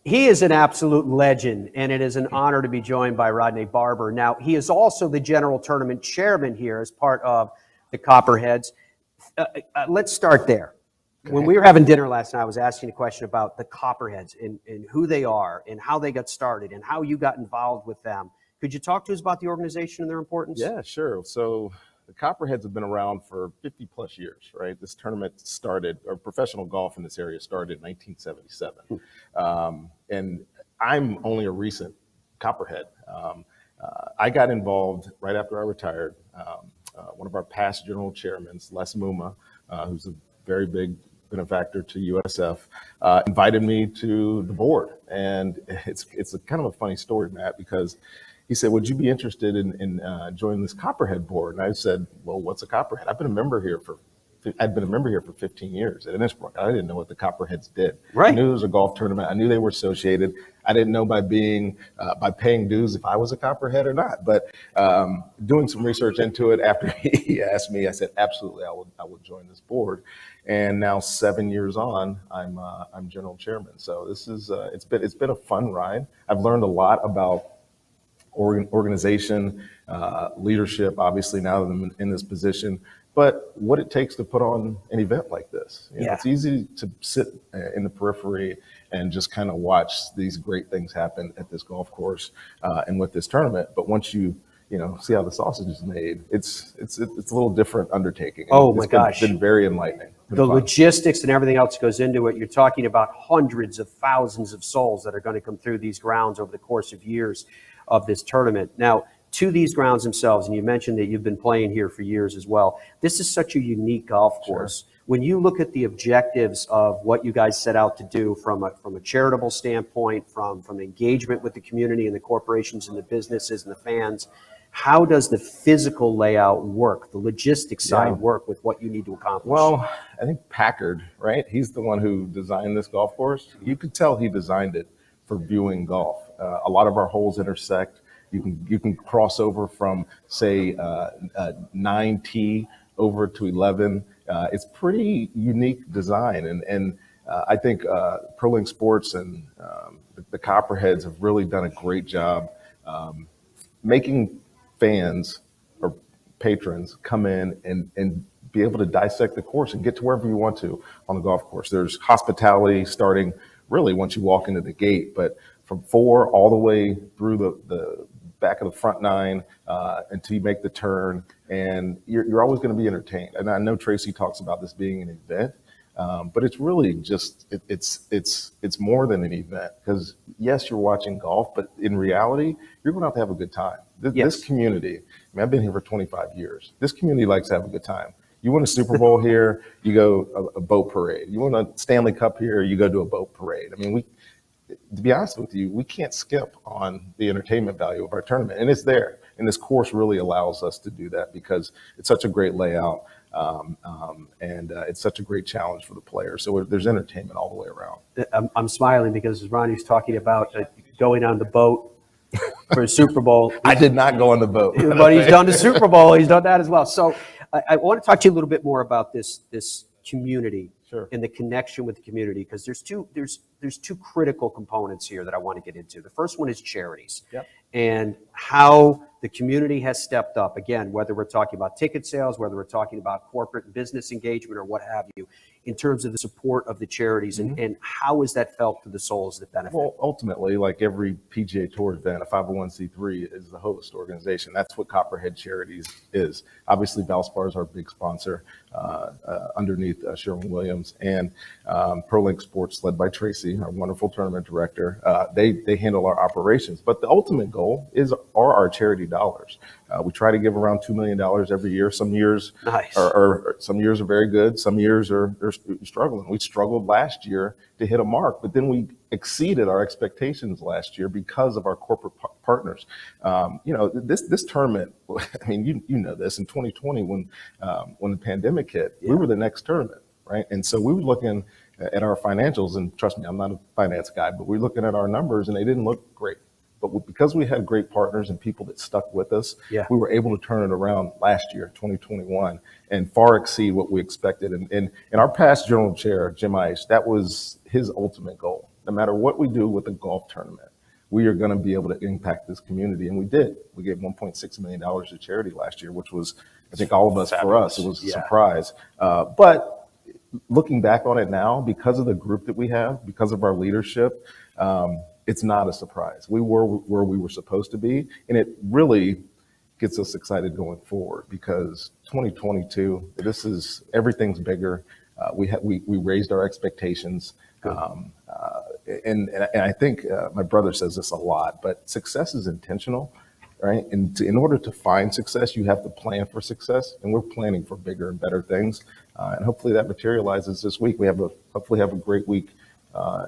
He is an absolute legend, and it is an honor to be joined by Rodney Barber. Now, he is also the general tournament chairman here as part of the Copperheads. Let's start there. When we were having dinner last night, I was asking a question about the Copperheads and who they are and how they got started and how you got involved with them. Could you talk to us about the organization and their importance? Yeah, sure. So the Copperheads have been around for 50 plus years, right? This tournament started, or professional golf in this area started in 1977. And I'm only a recent Copperhead. I got involved right after I retired. One of our past general chairmen, Les Muma, who's a very big benefactor to USF, invited me to the board. And it's a kind of a funny story, Matt, because he said, would you be interested in joining this Copperhead board? And I said, well, what's a Copperhead? I'd been a member here for 15 years at Innisbrook. I didn't know what the Copperheads did. Right. I knew it was a golf tournament. I knew they were associated. I didn't know by paying dues if I was a Copperhead or not. But doing some research into it after he asked me, I said, absolutely, I would join this board. And now 7 years on, I'm general chairman. So this is it's been a fun ride. I've learned a lot about organization, leadership, obviously now that I'm in this position, but what it takes to put on an event like this. You know, it's easy to sit in the periphery and just kind of watch these great things happen at this golf course and with this tournament. But once you see how the sausage is made, it's a little different undertaking. Oh my gosh. It's been very enlightening. The logistics and everything else goes into it. You're talking about hundreds of thousands of souls that are going to come through these grounds over the course of years of this tournament. Now, to these grounds themselves, and you mentioned that you've been playing here for years as well, this is such a unique golf course. Sure. When you look at the objectives of what you guys set out to do from a charitable standpoint, from engagement with the community and the corporations and the businesses and the fans, how does the physical layout work, the logistics side work with what you need to accomplish? Well, I think Packard, right? He's the one who designed this golf course. You could tell he designed it for viewing golf. A lot of our holes intersect. You can cross over from, say, 9T over to 11. It's pretty unique design, and I think Pro Sports and the Copperheads have really done a great job making fans or patrons come in and be able to dissect the course and get to wherever you want to on the golf course. There's hospitality starting really once you walk into the gate, but from 4 all the way through the back of the front 9 until you make the turn, and you're always going to be entertained. And I know Tracy talks about this being an event, but it's really just it's more than an event, because yes, you're watching golf, but in reality, you're going to have a good time. This community, I mean, I've been here for 25 years. This community likes to have a good time. You win a Super Bowl here, you go a boat parade. You win a Stanley Cup here, you go to a boat parade. I mean, to be honest with you, we can't skip on the entertainment value of our tournament, and it's there. And this course really allows us to do that because it's such a great layout, and it's such a great challenge for the players. So there's entertainment all the way around. I'm smiling because Ronnie's talking about going on the boat for a Super Bowl. I did not go on the boat, but he's done the Super Bowl. He's done that as well. So I want to talk to you a little bit more about this community. Sure. And the connection with the community, because there's two critical components here that I want to get into. The first one is charities. Yep. And how the community has stepped up, again, whether we're talking about ticket sales, whether we're talking about corporate and business engagement or what have you, in terms of the support of the charities, and how is that felt to the souls that benefit? Well, ultimately, like every PGA Tour event, a 501c3 is the host organization. That's what Copperhead Charities is. Obviously, Valspar is our big sponsor underneath Sherwin-Williams, and Pro Sports, led by Tracy, our wonderful tournament director. They handle our operations, but the ultimate goal are our charity dollars. We try to give around $2 million every year. Some years some years are very good. Some years are struggling. We struggled last year to hit a mark, but then we exceeded our expectations last year because of our corporate partners. This tournament, I mean, you know this, in 2020 when the pandemic hit, we were the next tournament, right? And so we were looking at our financials, and trust me, I'm not a finance guy, but we're looking at our numbers and they didn't look great. But because we had great partners and people that stuck with us, we were able to turn it around last year, 2021, and far exceed what we expected. And our past general chair, Jim Ice, that was his ultimate goal. no matter what we do with the golf tournament, we are going to be able to impact this community. And we did. We gave $1.6 million to charity last year, which was, I think all of us, for us, it was a surprise. But looking back on it now, because of the group that we have, because of our leadership, it's not a surprise. We were where we were supposed to be. And it really gets us excited going forward, because 2022, everything's bigger. We raised our expectations. And I think my brother says this a lot, but success is intentional, right? And in order to find success, you have to plan for success, and we're planning for bigger and better things. And hopefully that materializes this week. We hopefully have a great week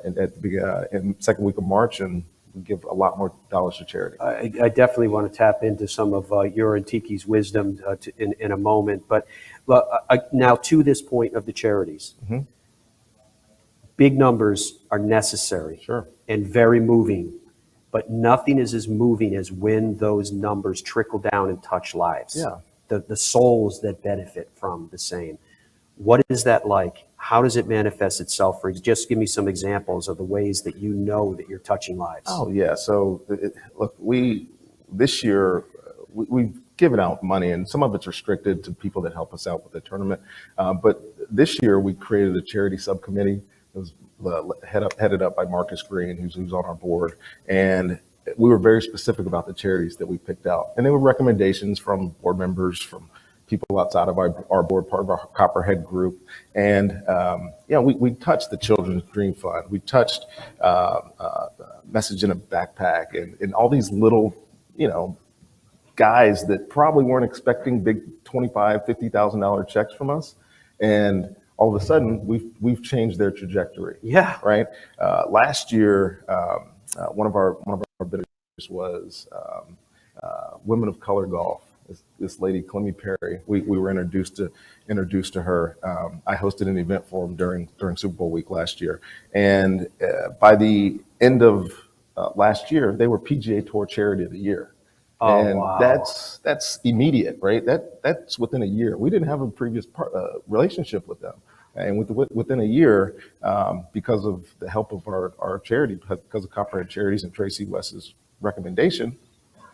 in the second week of March, and we give a lot more dollars to charity. I definitely want to tap into some of your and Tiki's wisdom in a moment. But now to this point of the charities. Mm-hmm. Big numbers are necessary. Sure. And very moving, but nothing is as moving as when those numbers trickle down and touch lives. Yeah. The souls that benefit from the same. What is that like? How does it manifest itself? Just give me some examples of the ways that you know that you're touching lives. Oh yeah. So look, this year we've given out money, and some of it's restricted to people that help us out with the tournament. But this year we created a charity subcommittee. It was headed up by Marcus Green, who's on our board, and we were very specific about the charities that we picked out, and they were recommendations from board members, from people outside of our board, part of our Copperhead group, and we touched the Children's Dream Fund, we touched Message in a Backpack, and all these little guys that probably weren't expecting big $25,000, $50,000 checks from us, and all of a sudden, we've changed their trajectory. Yeah. Right. Last year, one of our bidders was Women of Color Golf. This lady, Clemmy Perry. We were introduced to her. I hosted an event for them during Super Bowl week last year, and by the end of last year, they were PGA Tour Charity of the Year. Oh, and wow. That's immediate, right? That's within a year. We didn't have a previous relationship with them, and within a year, because of the help of our charity, because of Copperhead Charities and Tracy West's recommendation,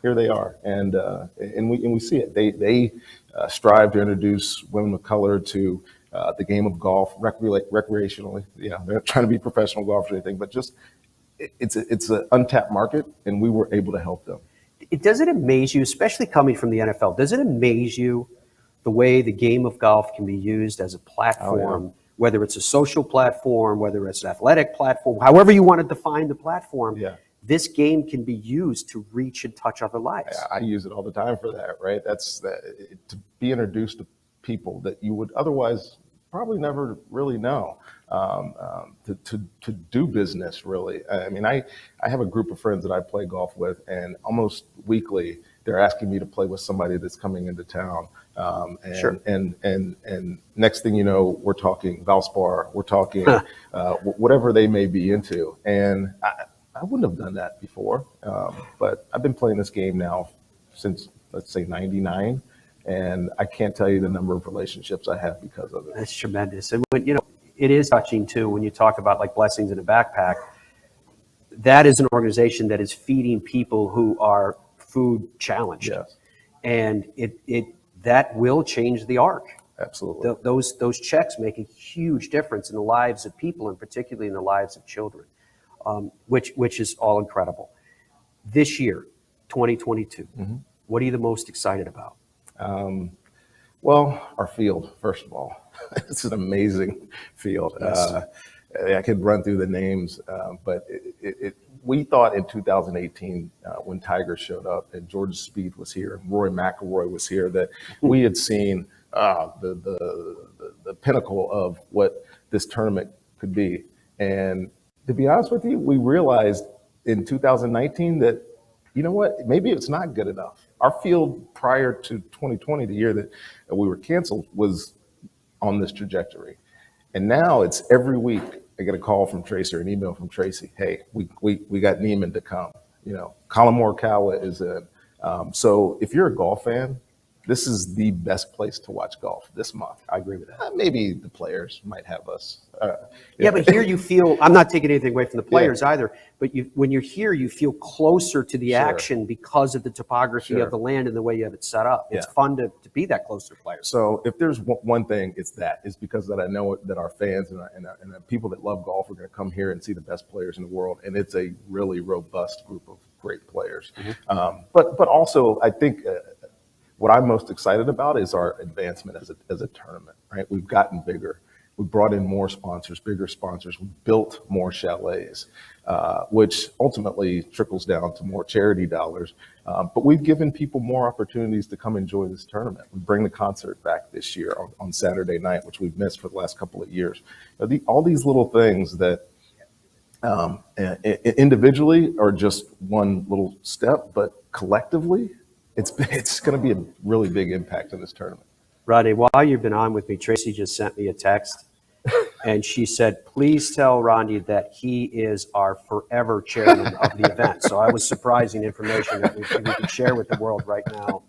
here they are, and we see it. They strive to introduce women of color to the game of golf recreationally. Yeah, they're not trying to be professional golfers or anything, but just it's an untapped market, and we were able to help them. Does it amaze you, especially coming from the NFL, does it amaze you the way the game of golf can be used as a platform, whether it's a social platform, whether it's an athletic platform, however you want to define the platform, this game can be used to reach and touch other lives? I use it all the time for that, right? To be introduced to people that you would otherwise probably never really know, to do business, really. I mean, I have a group of friends that I play golf with, and almost weekly they're asking me to play with somebody that's coming into town. And next thing you know, we're talking Valspar, we're talking whatever they may be into. And I wouldn't have done that before, but I've been playing this game now since, let's say, '99. And I can't tell you the number of relationships I have because of it. That's tremendous. And when, it is touching too, when you talk about like Blessings in a Backpack, that is an organization that is feeding people who are food challenged. Yes. And that will change the arc. Absolutely. Those checks make a huge difference in the lives of people, and particularly in the lives of children, which is all incredible. This year, 2022, what are you the most excited about? Well, our field, first of all. It's an amazing field. Yes. I could run through the names, but we thought in 2018, when Tiger showed up and George Speed was here, and Rory McIlroy was here, that we had seen the pinnacle of what this tournament could be. And to be honest with you, we realized in 2019 that, you know what, maybe it's not good enough. Our field prior to 2020, the year that we were canceled, was on this trajectory. And now it's every week I get a call from Tracy or an email from Tracy. Hey, we got Neiman to come. Colin Morikawa is in. So if you're a golf fan, this is the best place to watch golf this month. I agree with that. Maybe the players might have us. Yeah, but here you feel, I'm not taking anything away from the players either, but when you're here, you feel closer to the action because of the topography of the land and the way you have it set up. It's fun to be that close to players. So if there's one thing, it's because that I know that our fans and the people that love golf are going to come here and see the best players in the world. And it's a really robust group of great players. But also, I think what I'm most excited about is our advancement as a tournament, right? We've gotten bigger. We brought in more sponsors, bigger sponsors. We built more chalets, which ultimately trickles down to more charity dollars. But we've given people more opportunities to come enjoy this tournament. We bring the concert back this year on Saturday night, which we've missed for the last couple of years. All these little things that individually are just one little step, but collectively, it's going to be a really big impact in this tournament. Rodney, while you've been on with me, Tracy just sent me a text, and she said, please tell Rodney that he is our forever chairman of the event. So I was surprising information that we could share with the world right now.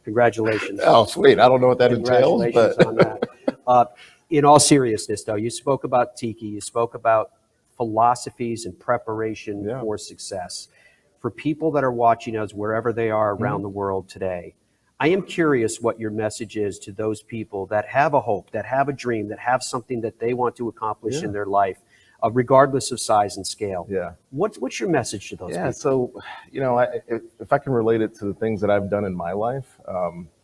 Congratulations. Oh, sweet. I don't know what that entails, Congratulations but on that. In all seriousness, though, you spoke about Tiki, you spoke about philosophies and preparation for success. For people that are watching us wherever they are around the world today, I am curious what your message is to those people that have a hope, that have a dream, that have something that they want to accomplish in their life, regardless of size and scale. Yeah. What's your message to those people? So, if I can relate it to the things that I've done in my life,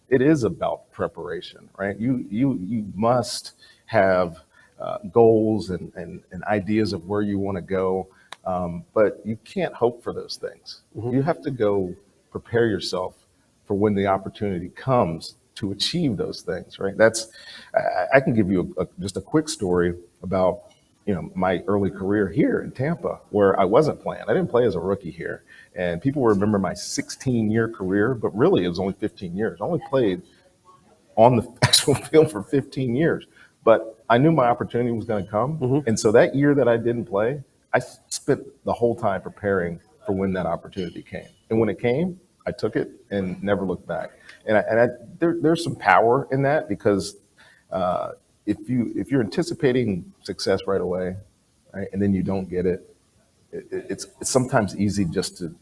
it is about preparation, right? You must have goals and ideas of where you want to go. But you can't hope for those things. You have to go prepare yourself for when the opportunity comes to achieve those things, right? I can give you just a quick story about, my early career here in Tampa, where I wasn't playing. I didn't play as a rookie here. And people remember my 16-year career, but really it was only 15 years. I only played on the actual field for 15 years. But I knew my opportunity was going to come. And so that year that I didn't play, I spent the whole time preparing for when that opportunity came. And when it came, I took it and never looked back. And there's some power in that, because if you're anticipating success right away, right, and then you don't get it, it's sometimes easy just to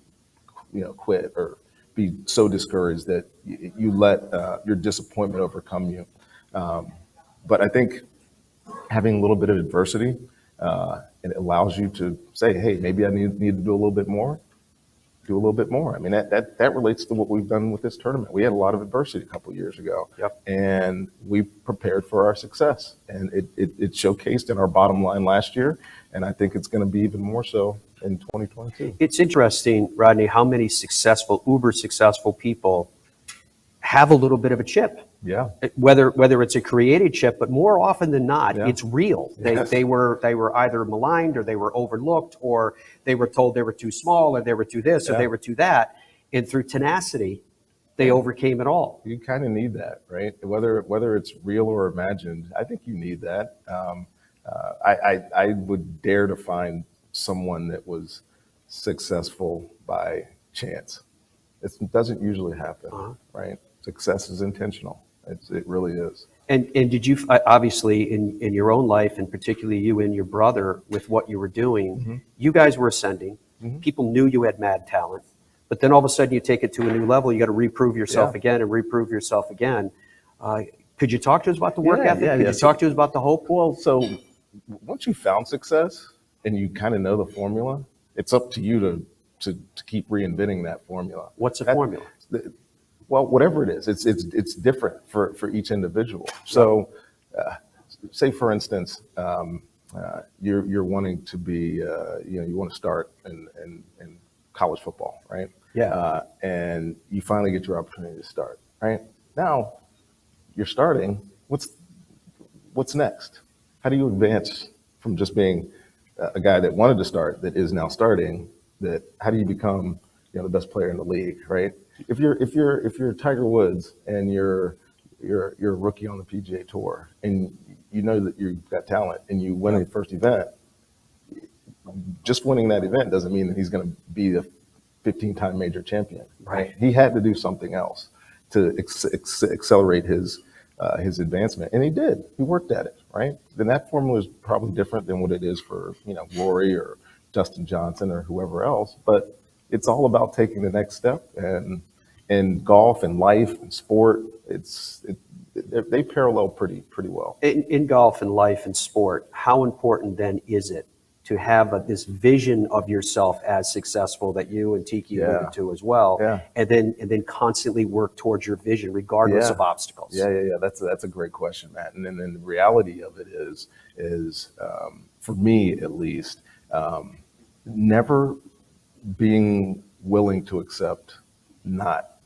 quit or be so discouraged that you let your disappointment overcome you. But I think having a little bit of adversity, it allows you to say, hey, maybe I need to do a little bit more. Do a little bit more. I mean, that relates to what we've done with this tournament. We had a lot of adversity a couple of years ago, and we prepared for our success. And it showcased in our bottom line last year, and I think it's going to be even more so in 2022. It's interesting, Rodney, how many uber successful people have a little bit of a chip. Yeah. Whether it's a created chip, but more often than not, it's real. Yes. They were either maligned, or they were overlooked, or they were told they were too small, or they were too this, or they were too that. And through tenacity, they overcame it all. You kind of need that, right? Whether it's real or imagined, I think you need that. I would dare to find someone that was successful by chance. It doesn't usually happen, right? Success is intentional. It really is. And did you, obviously in your own life, and particularly you and your brother with what you were doing, you guys were ascending. People knew you had mad talent, but then all of a sudden you take it to a new level. You got to reprove yourself again and reprove yourself again. Could you talk to us about the work ethic? Could you talk to us about the hope? Well, so once you found success and you kind of know the formula, it's up to you to keep reinventing that formula. What's the formula? Well, whatever it is, it's different for each individual. So, say for instance, you're wanting to be, you want to start in college football, right? Yeah. And you finally get your opportunity to start, right? Now, you're starting. What's next? How do you advance from just being a guy that wanted to start that is now starting? How do you become, the best player in the league, right? If you're Tiger Woods and you're a rookie on the PGA Tour and you know that you've got talent and you win the first event, just winning that event doesn't mean that he's going to be the 15-time major champion, right? He had to do something else to accelerate his advancement, and he did. He worked at it, right? Then that formula is probably different than what it is for Rory or Justin Johnson or whoever else, but it's all about taking the next step. And in golf and life and sport, they parallel pretty well. In golf and life and sport, how important then is it to have this vision of yourself as successful that you and Tiki alluded to as well, and then constantly work towards your vision regardless of obstacles? Yeah. That's a great question, Matt. And then the reality of it is for me at least, never being willing to accept not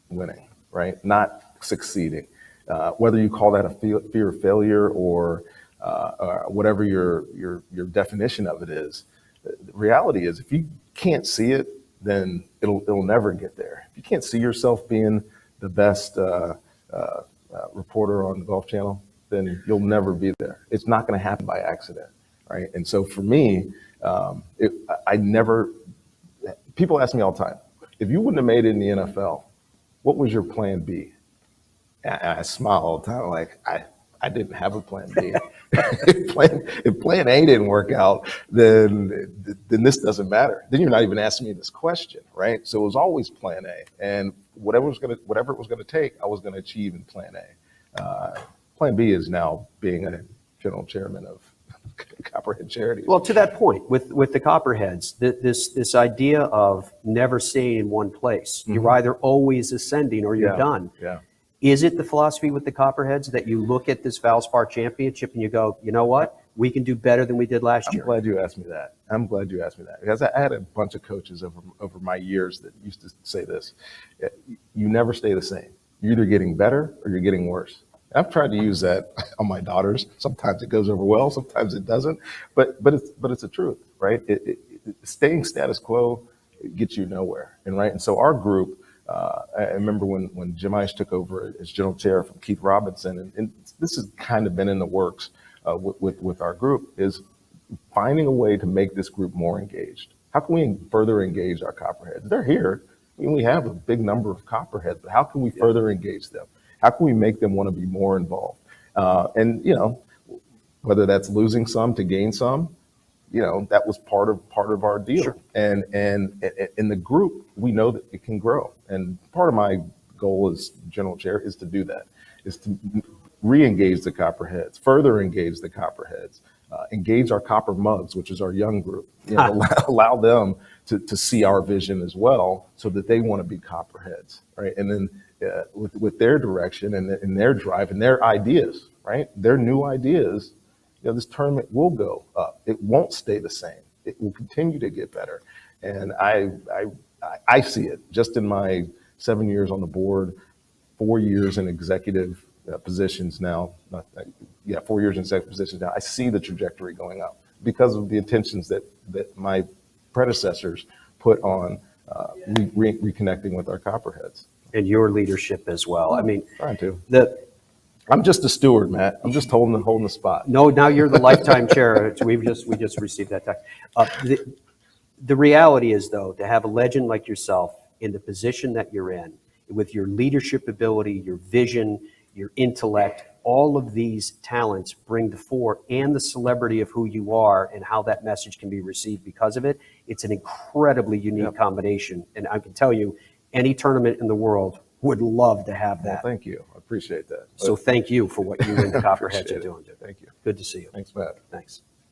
winning, right? Not succeeding. Whether you call that a fear of failure or whatever your definition of it is, the reality is if you can't see it, then it'll never get there. If you can't see yourself being the best reporter on the Golf Channel, then you'll never be there. It's not going to happen by accident, right? And so for me, people ask me all the time, if you wouldn't have made it in the NFL, what was your plan B? And I smile all the time, like I didn't have a plan B. if plan A didn't work out, then this doesn't matter. Then you're not even asking me this question, right? So it was always plan A, and whatever it was gonna take, I was gonna achieve in plan A. Plan B is now being a general chairman of Copperhead Charities. Well, to that point, with the Copperheads, this idea of never staying in one place, you're either always ascending or you're done. Yeah. Is it the philosophy with the Copperheads that you look at this Valspar championship and you go, you know what, we can do better than we did last year? I'm glad you asked me that. Because I had a bunch of coaches over my years that used to say this: you never stay the same. You're either getting better or you're getting worse. I've tried to use that on my daughters. Sometimes it goes over well, sometimes it doesn't. But it's the truth, right? Staying status quo gets you nowhere, and so our group. I remember when Jim Ice took over as general chair from Keith Robinson, and this has kind of been in the works with our group, is finding a way to make this group more engaged. How can we further engage our Copperheads? They're here. I mean, we have a big number of Copperheads, but how can we further engage them? How can we make them want to be more involved? And whether that's losing some to gain some, that was part of our deal. Sure. And in the group, we know that it can grow. And part of my goal as general chair is to do that, is to re-engage the Copperheads, further engage the Copperheads, engage our Copper Mugs, which is our young group, allow them to see our vision as well, so that they want to be Copperheads, right? And then with their direction and their drive and their ideas, right? Their new ideas, this tournament will go up. It won't stay the same. It will continue to get better. And I see it just in my 7 years on the board, 4 years in executive positions now. 4 years in executive positions now. I see the trajectory going up because of the intentions that my predecessors put on reconnecting with our Copperheads. And your leadership as well. I mean, trying to. I'm just a steward, Matt. I'm just holding the spot. No, now you're the lifetime chair. We just received that text. The reality is, though, to have a legend like yourself in the position that you're in, with your leadership ability, your vision, your intellect, all of these talents bring the fore, and the celebrity of who you are and how that message can be received because of it. It's an incredibly unique combination. And I can tell you, any tournament in the world would love to have that. Well, thank you. I appreciate that. So thank you for what you and the Copperheads are doing. Thank you. Good to see you. Thanks, Matt. Thanks.